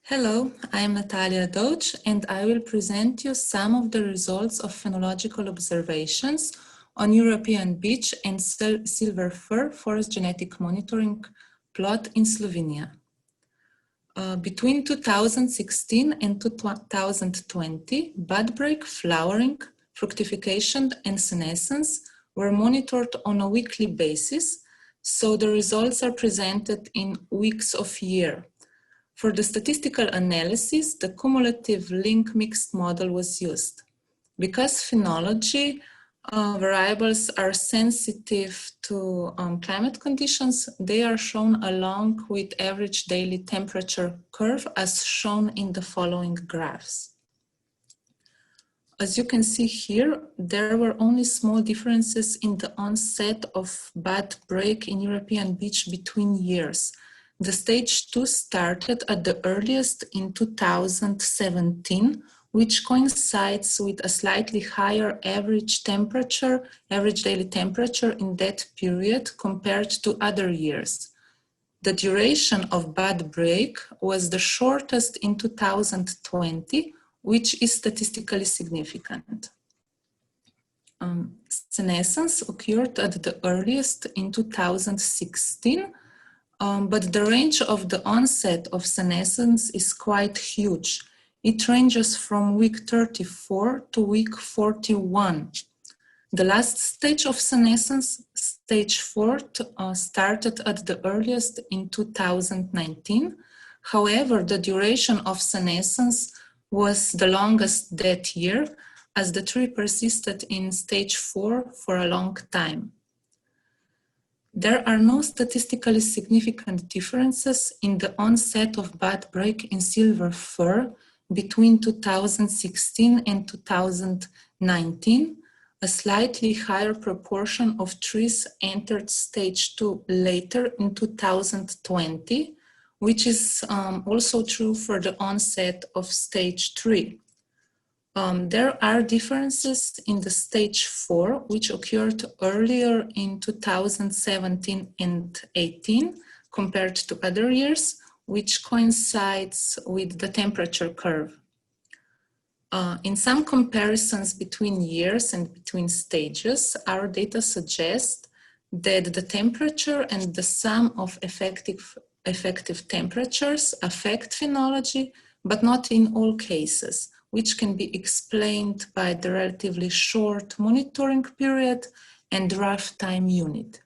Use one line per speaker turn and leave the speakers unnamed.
Hello, I am Natalia Doge and I will present you some of the results of phenological observations on European beech and silver fir forest genetic monitoring plot in Slovenia. Between 2016 and 2020, bud break, flowering, fructification and senescence were monitored on a weekly basis, so the results are presented in weeks of year. For the statistical analysis, the cumulative link mixed model was used. Because phenology variables are sensitive to climate conditions, they are shown along with average daily temperature curve as shown in the following graphs. As you can see here, there were only small differences in the onset of bud break in European beech between years. The stage 2 started at the earliest in 2017, which coincides with a slightly higher average daily temperature in that period compared to other years. The duration of bud break was the shortest in 2020, which is statistically significant. Senescence occurred at the earliest in 2016, but the range of the onset of senescence is quite huge. It ranges from week 34 to week 41. The last stage of senescence, stage 4, started at the earliest in 2019. However, the duration of senescence was the longest that year, as the tree persisted in stage 4 for a long time. There are no statistically significant differences in the onset of bud break in silver fir between 2016 and 2019. A slightly higher proportion of trees entered stage 2 later in 2020, which is also true for the onset of stage 3. There are differences in the stage 4, which occurred earlier in 2017 and 18 compared to other years, which coincides with the temperature curve. In some comparisons between years and between stages, our data suggest that the temperature and the sum of effective temperatures affect phenology, but not in all cases, which can be explained by the relatively short monitoring period and rough time unit.